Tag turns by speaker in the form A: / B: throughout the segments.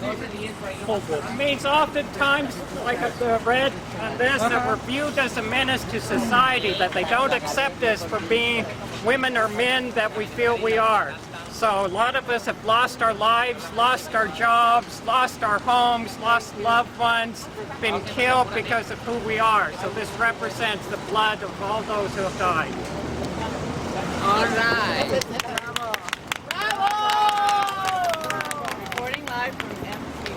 A: It means oftentimes, like I've read on this, that we're viewed as a menace to society, that they don't accept us for being women or men that we feel we are. So a lot of us have lost our lives, lost our jobs, lost our homes, lost loved ones, been killed because of who we are. So this represents the blood of all those who have died.
B: All right.
C: Bravo!
B: Recording live from MC.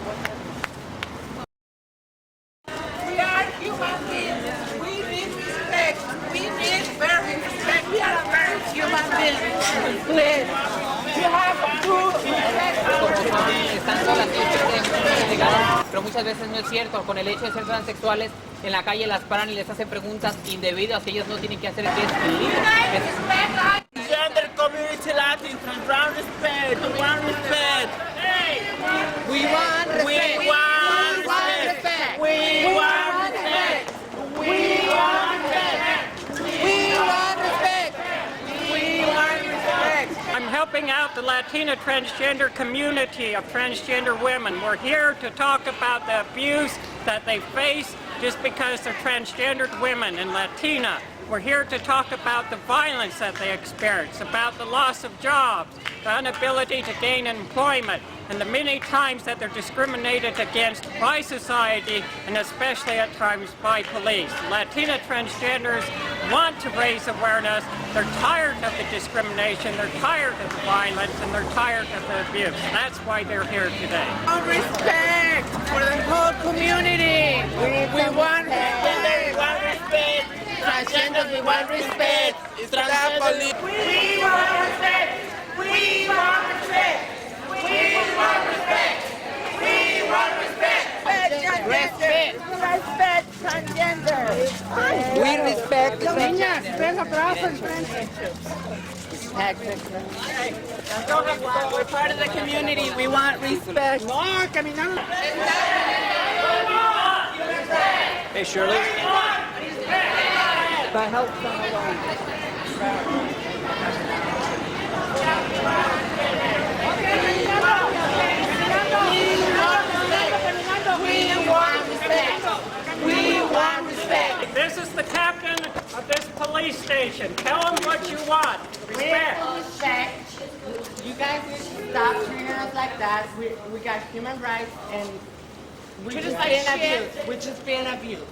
C: We are human beings. We need respect. We need very respect. We are very human beings. Please. You have to respect our
B: Están todas las llegaron, pero muchas veces no es cierto. Con el hecho de ser transexuales, en la calle las paran y les hacen preguntas indebidas que ellos no tienen que hacer. Que es
D: Gender community Latin, brown respect, one respect. Hey,
B: we want respect.
D: We want respect. We want respect. We want respect.
B: We want respect.
D: We want respect.
A: I'm helping out the Latina transgender community of transgender women. We're here to talk about the abuse that they face just because they're transgendered women and Latina. We're here to talk about the violence that they experience, about the loss of jobs, the inability to gain employment, and the many times that they're discriminated against by society and especially at times by police. Latina transgenders want to raise awareness. They're tired of the discrimination, they're tired of the violence, and they're tired of the abuse. That's why they're here today.
C: respect for the whole community. We want respect.
D: We want respect.
C: Transgenders, we want respect.
D: Transgenders.
C: We want respect. We want respect. We want respect. We want respect. Respect. Respect transgender.
B: We respect the
C: Niñas, ven atrás
D: We're part of the community. We want respect.
C: No, caminando.
E: Hey, Shirley.
B: By help from alone.
C: We want respect.
A: This is the captain of this police station. Tell him what you want. Respect.
F: Respect. You guys need to stop treating us like that. We got human rights and we're just being abused. We're just being abused.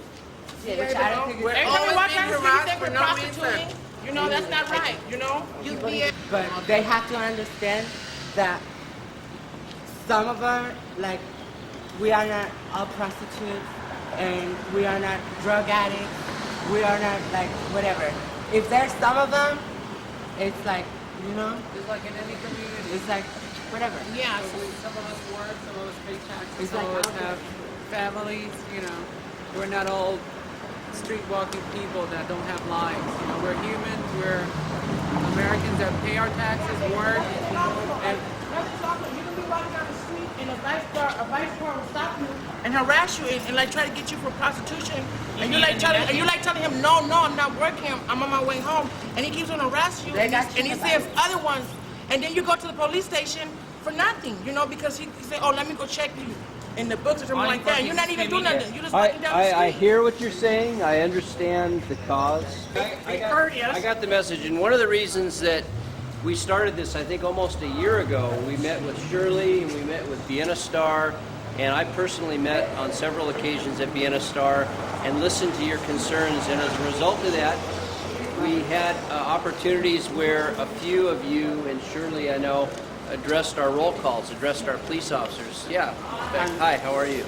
F: Yeah, which I don't think is
C: Every time we walk down the street, they think we're prostituting. You know, that's not right, you know?
F: But they have to understand that some of our, like, we are not all prostitutes and we are not drug addicts. We are not, like, whatever. If there's some of them, it's like, you know?
B: Just like in any community.
F: It's like, whatever.
C: Yeah.
B: Some of us work, some of us pay taxes,
F: It's
B: some
F: like
B: of us have families, you know. We're not all street-walking people that don't have lives. You know, we're humans, we're Americans that pay our taxes, work, and
C: You can be walking down the street and a vice car will stop you and harass you and like try to get you for prostitution. And you like telling him, no, I'm not working. I'm on my way home. And he keeps on harassing you.
F: They
C: And
F: got
C: he
F: you
C: says other ones. And then you go to the police station for nothing, you know, because he say, oh, let me go check you in the books or something like that. You're not even doing nothing. You're just walking down the street.
E: I hear what you're saying. I understand the cause. I got the message, and one of the reasons that we started this, I think, almost a year ago, we met with Shirley and we met with Vienna Star, and I personally met on several occasions at Vienna Star and listened to your concerns, and as a result of that, we had opportunities where a few of you, and Shirley, I know, addressed our roll calls, addressed our police officers. Yeah. Hi, how are you?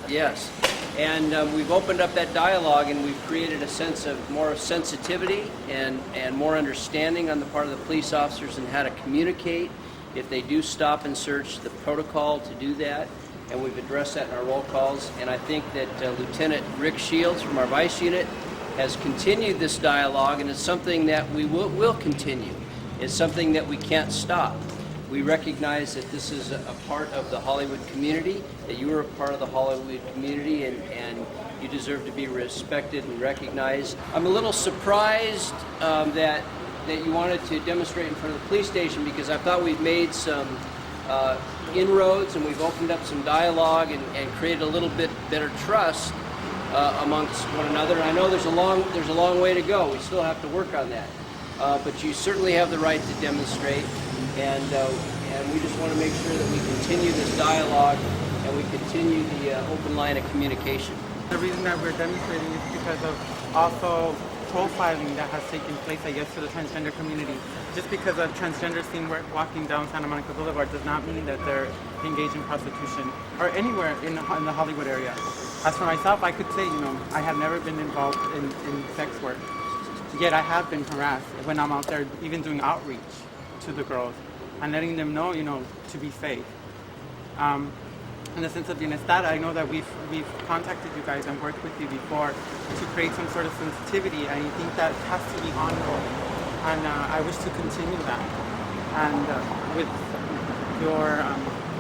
E: Yes. And we've opened up that dialogue and we've created a sense of more sensitivity and more understanding on the part of the police officers and how to communicate if they do stop and search, the protocol to do that. And we've addressed that in our roll calls. And I think that Lieutenant Rick Shields from our Vice Unit has continued this dialogue, and it's something that we will continue. It's something that we can't stop. We recognize that this is a part of the Hollywood community, that you are a part of the Hollywood community, and you deserve to be respected and recognized. I'm a little surprised that you wanted to demonstrate in front of the police station, because I thought we've made some inroads, and we've opened up some dialogue and created a little bit better trust amongst one another. And I know there's a long way to go. We still have to work on that. But you certainly have the right to demonstrate, and we just want to make sure that we continue this dialogue and we continue the open line of communication.
G: The reason that we're demonstrating is because of also profiling that has taken place, I guess, to the transgender community. Just because a transgender seen walking down Santa Monica Boulevard does not mean that they're engaged in prostitution or anywhere in the Hollywood area. As for myself, I could say, I have never been involved in sex work. Yet I have been harassed when I'm out there, even doing outreach to the girls and letting them know, to be safe. In the sense of Bienestar, I know that we've contacted you guys and worked with you before to create some sort of sensitivity, and I think that has to be ongoing. And I wish to continue that. And with your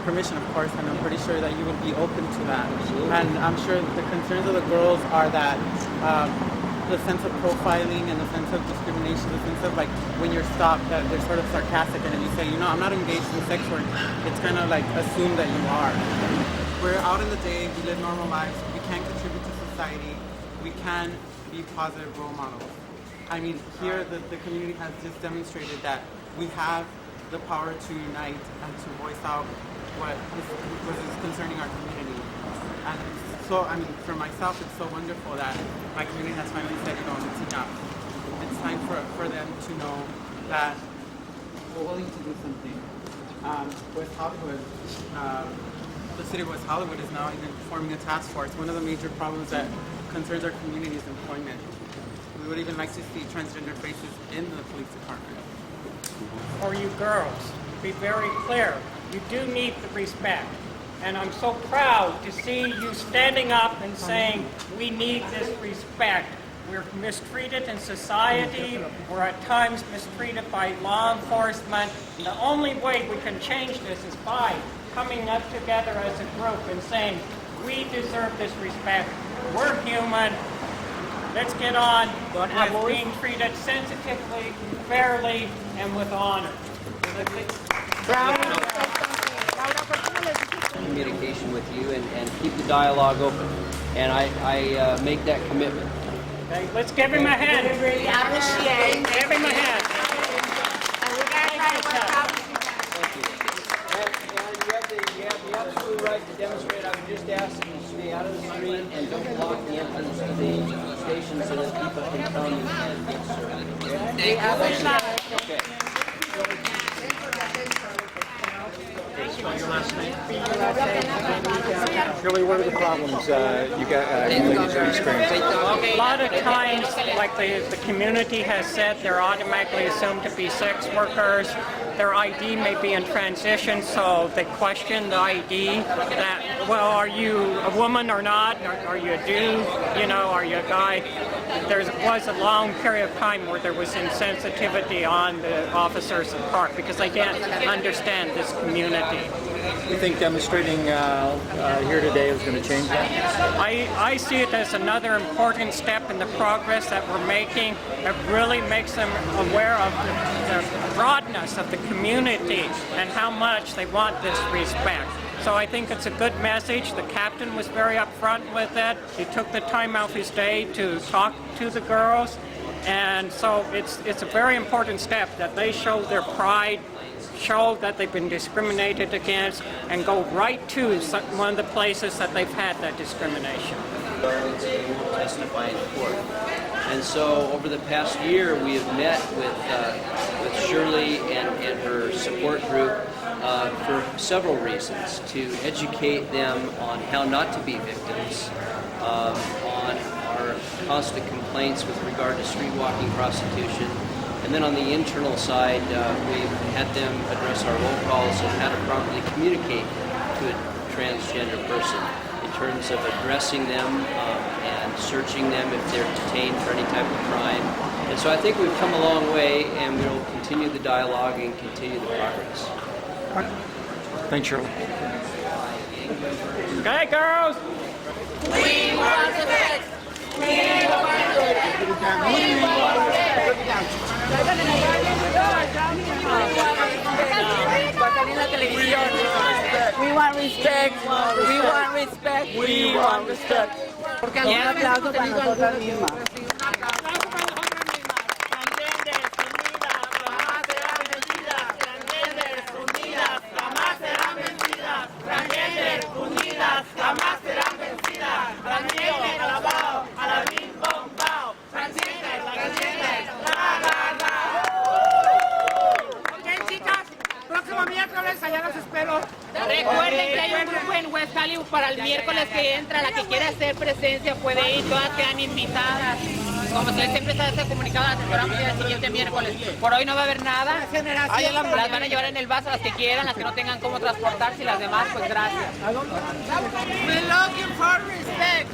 G: permission, of course, and I'm pretty sure that you would be open to that. And I'm sure the concerns of the girls are that the sense of profiling and the sense of discrimination, the sense of like when you're stopped, that they're sort of sarcastic, and then you say, I'm not engaged in sex work, it's kind of like assumed that you are. We're out in the day, we live normal lives, we can contribute to society, we can be positive role models. I mean, here the community has just demonstrated that we have the power to unite and to voice out what is concerning our community. And so, I mean, for myself, it's so wonderful that my community has finally said, it's enough. It's time for them to know that we're willing to do something. West Hollywood, the city of West Hollywood is now even forming a task force. One of the major problems that concerns our community is employment. We would even like to see transgender faces in the police department.
A: For you girls, be very clear, you do need the respect. And I'm so proud to see you standing up and saying, we need this respect. We're mistreated in society. We're at times mistreated by law enforcement. And the only way we can change this is by coming up together as a group and saying, we deserve this respect. We're human. Let's get on with being treated sensitively, fairly, and with honor.
E: Communication with you and keep the dialogue open, and I make that commitment.
A: Okay, let's give him a hand.
C: Really appreciate.
A: Give him a hand.
C: And we're gonna try to work out.
E: Thank you. And you have the absolute right to demonstrate. I would just ask that you stay out of the street and don't block the entrance to the station so that people can come and get served. Okay? Okay.
H: Shirley, what are the problems you ladies are experiencing?
A: A lot of times, like the community has said, they're automatically assumed to be sex workers. Their ID may be in transition, so they question the ID. That, well, are you a woman or not? Are you a dude? Are you a guy? There was a long period of time where there was insensitivity on the officers' part because they didn't understand this community.
H: You think demonstrating here today is going to change that?
A: I see it as another important step in the progress that we're making. It really makes them aware of the broadness of the community and how much they want this respect. So I think it's a good message. The captain was very upfront with it. He took the time out of his day to talk to the girls. And so it's a very important step that they show their pride, show that they've been discriminated against, and go right to one of the places that they've had that discrimination.
E: Testify in court. And so over the past year, we have met with Shirley and her support group for several reasons, to educate them on how not to be victims, on our constant complaints with regard to street walking prostitution, and then on the internal side, we've had them address our roll calls and how to properly communicate to a transgender person in terms of addressing them and searching them if they're detained for any type of crime. And so I think we've come a long way, and we will continue the dialogue and continue the progress.
H: Thanks, Shirley.
A: Okay, girls?
C: We want the best. We want the best.
D: salir en la televisión. We want respect. We want respect. We want respect.
F: Porque un aplauso para nosotras mismas.
I: Recuerden que hay un grupo en West Hollywood para el miércoles que entra. La que quiera hacer presencia puede ir, todas quedan invitadas. Como siempre se hace comunicado, las esperamos el siguiente miércoles. Por hoy no va a haber nada. Las van a llevar en el bus a las que quieran, las que no tengan cómo transportarse y las demás, pues gracias.
D: We're looking for respect.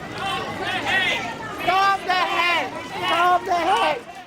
F: Stop the hate! Stop the hate!